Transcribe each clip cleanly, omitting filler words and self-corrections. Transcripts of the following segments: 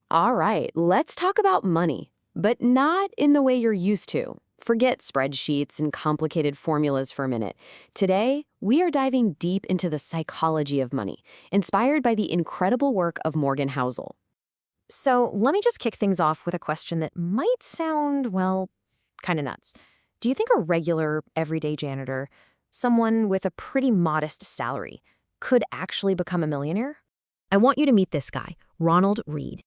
All right, let's talk about money, but not in the way you're used to. Forget spreadsheets and complicated formulas for a minute. Today, we are diving deep into the psychology of money, inspired by the incredible work of Morgan Housel. So let me just kick things off with a question that might sound, well, kind of nuts. Do you think a regular, everyday janitor, someone with a pretty modest salary, could actually become a millionaire? I want you to meet this guy, Ronald Reed.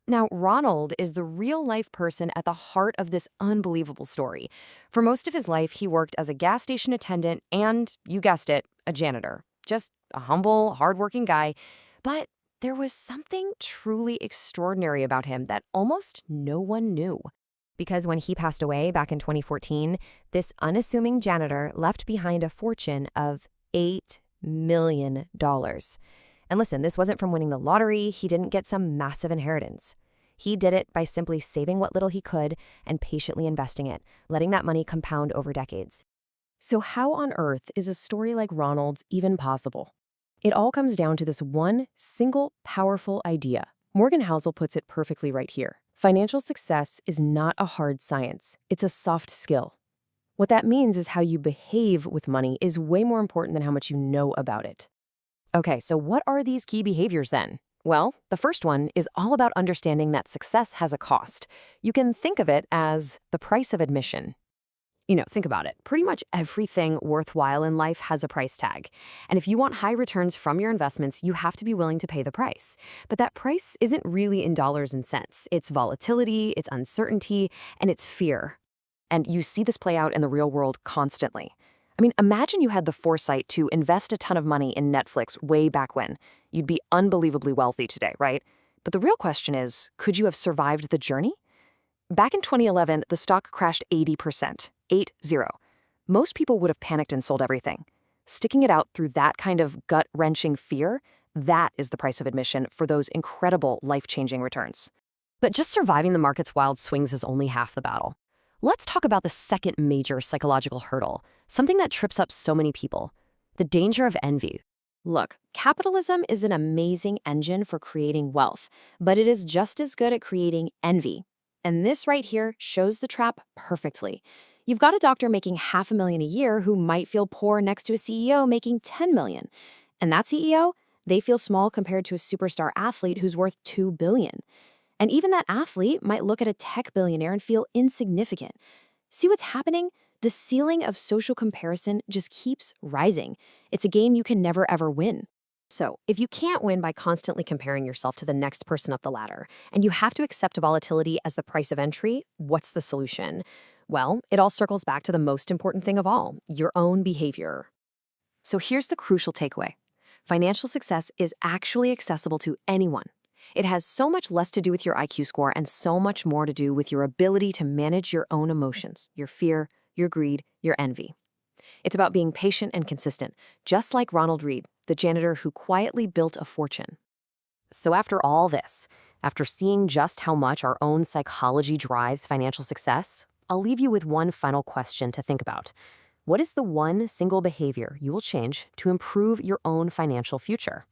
Now, Ronald is the real-life person at the heart of this unbelievable story. For most of his life, he worked as a gas station attendant and, you guessed it, a janitor. Just a humble, hardworking guy. But there was something truly extraordinary about him that almost no one knew. Because when he passed away back in 2014, this unassuming janitor left behind a fortune of $8 million. And listen, this wasn't from winning the lottery. He didn't get some massive inheritance. He did it by simply saving what little he could and patiently investing it, letting that money compound over decades. So, how on earth is a story like Ronald's even possible? It all comes down to this one single powerful idea. Morgan Housel puts it perfectly right here. Financial success is not a hard science, it's a soft skill. What that means is how you behave with money is way more important than how much you know about it. Okay, so what are these key behaviors then? Well, the first one is all about understanding that success has a cost. You can think of it as the price of admission. Think about it. Pretty much everything worthwhile in life has a price tag. And if you want high returns from your investments, you have to be willing to pay the price. But that price isn't really in dollars and cents. It's volatility, it's uncertainty, and it's fear. And you see this play out in the real world constantly. I mean, imagine you had the foresight to invest a ton of money in Netflix way back when. You'd be unbelievably wealthy today, right? But the real question is, could you have survived the journey? Back in 2011, the stock crashed 80%, 8-0. Most people would have panicked and sold everything. Sticking it out through that kind of gut-wrenching fear, that is the price of admission for those incredible life-changing returns. But just surviving the market's wild swings is only half the battle. Let's talk about the second major psychological hurdle, something that trips up so many people: the danger of envy. Look, capitalism is an amazing engine for creating wealth, but it is just as good at creating envy. And this right here shows the trap perfectly. You've got a doctor making $500,000 a year who might feel poor next to a CEO making $10 million. And that CEO, they feel small compared to a superstar athlete who's worth $2 billion. And even that athlete might look at a tech billionaire and feel insignificant. See what's happening? The ceiling of social comparison just keeps rising. It's a game you can never ever win. So, if you can't win by constantly comparing yourself to the next person up the ladder, and you have to accept volatility as the price of entry, what's the solution? Well, it all circles back to the most important thing of all, your own behavior. So here's the crucial takeaway. Financial success is actually accessible to anyone. It has so much less to do with your IQ score and so much more to do with your ability to manage your own emotions, your fear, your greed, your envy. It's about being patient and consistent, just like Ronald Reed, the janitor who quietly built a fortune. So after all this, after seeing just how much our own psychology drives financial success, I'll leave you with one final question to think about. What is the one single behavior you will change to improve your own financial future?